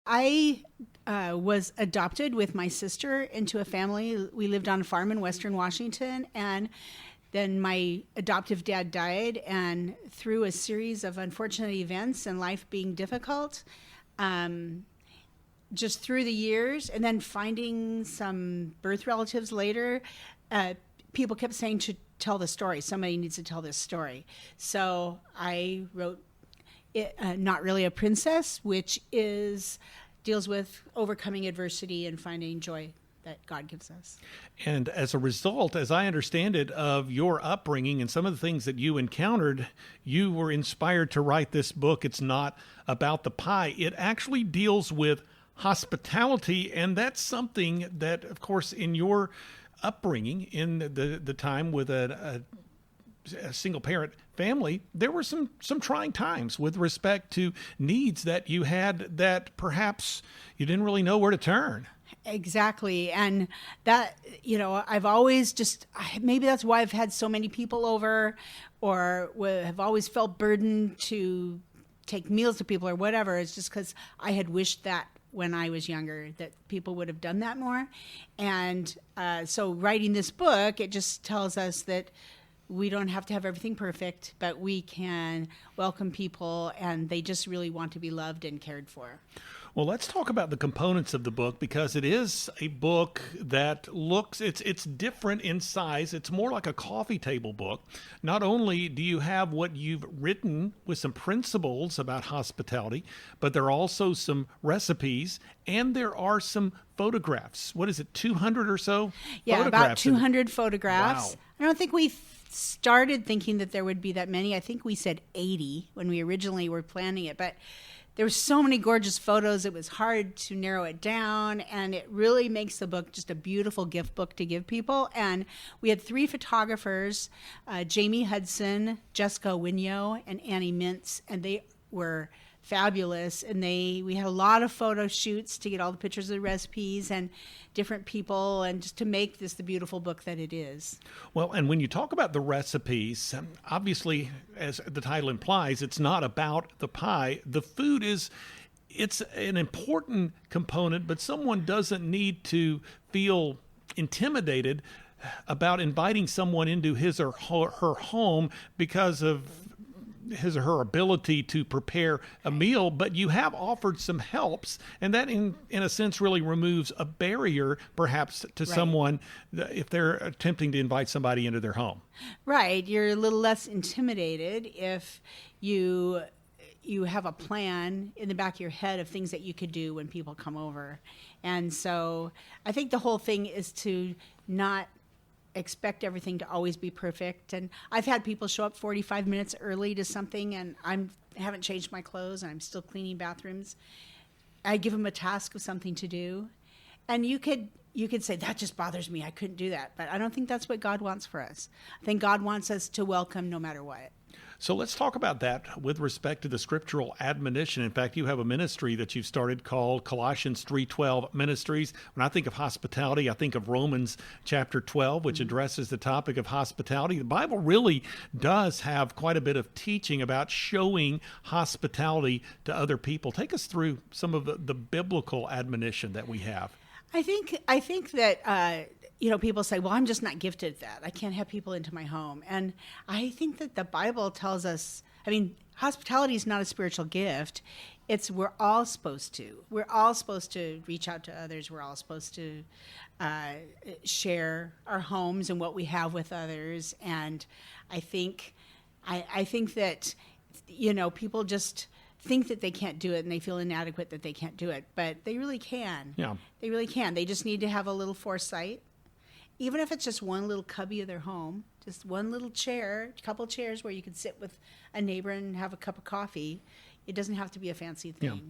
I was adopted with my sister into a family. We lived on a farm in Western Washington, and then my adoptive dad died. And through a series of unfortunate events and life being difficult, just through the years, and then finding some birth relatives later, people kept saying to tell the story. Somebody needs to tell this story. So I wrote Not Really a Princess, which deals with overcoming adversity and finding joy that God gives us. And as a result, as I understand it, of your upbringing and some of the things that you encountered, you were inspired to write this book. It's not about the pie. It actually deals with hospitality, and that's something that, of course, in your upbringing, in the time with a single parent family, there were some trying times with respect to needs that you had that perhaps you didn't really know where to turn. Exactly. And that, I've always maybe that's why I've had so many people over, or have always felt burdened to take meals to people or whatever. It's just because I had wished that when I was younger, that people would have done that more. And so writing this book, it just tells us that we don't have to have everything perfect, but we can welcome people, and they just really want to be loved and cared for. Well, let's talk about the components of the book, because it is a book that it's different in size. It's more like a coffee table book. Not only do you have what you've written with some principles about hospitality, but there are also some recipes, and there are some photographs. What is it, 200 or so? Yeah, photographs. About 200 photographs. Wow. I don't think we started thinking that there would be that many. I think we said 80 when we originally were planning it, but there were so many gorgeous photos, it was hard to narrow it down, and it really makes the book just a beautiful gift book to give people. And we had 3 photographers, Jamie Hudson, Jessica Winyo, and Annie Mintz, and they were fabulous. And we had a lot of photo shoots to get all the pictures of the recipes and different people, and just to make this the beautiful book that it is. Well, and when you talk about the recipes, obviously, as the title implies, it's not about the pie. The food it's an important component, but someone doesn't need to feel intimidated about inviting someone into his or her home because of his or her ability to prepare a meal, but you have offered some helps, and that in a sense really removes a barrier perhaps to someone if they're attempting to invite somebody into their home. Right. You're a little less intimidated if you have a plan in the back of your head of things that you could do when people come over. And so I think the whole thing is to not expect everything to always be perfect. And I've had people show up 45 minutes early to something, and I haven't changed my clothes and I'm still cleaning bathrooms. I give them a task of something to do, and you could say, that just bothers me, I couldn't do that. But I don't think that's what God wants for us. I think God wants us to welcome no matter what. So let's talk about that with respect to the scriptural admonition. In fact, you have a ministry that you've started called Colossians 3:12 Ministries. When I think of hospitality, I think of Romans chapter 12, which addresses the topic of hospitality. The Bible really does have quite a bit of teaching about showing hospitality to other people. Take us through some of the biblical admonition that we have. I think that people say, well, I'm just not gifted at that. I can't have people into my home. And I think that the Bible tells us, hospitality is not a spiritual gift. We're all supposed to. We're all supposed to reach out to others. We're all supposed to share our homes and what we have with others. And I think that, people just think that they can't do it, and they feel inadequate that they can't do it, but they really can. Yeah. They really can. They just need to have a little foresight. Even if it's just one little cubby of their home, just one little chair, a couple chairs where you can sit with a neighbor and have a cup of coffee. It doesn't have to be a fancy thing. Yeah.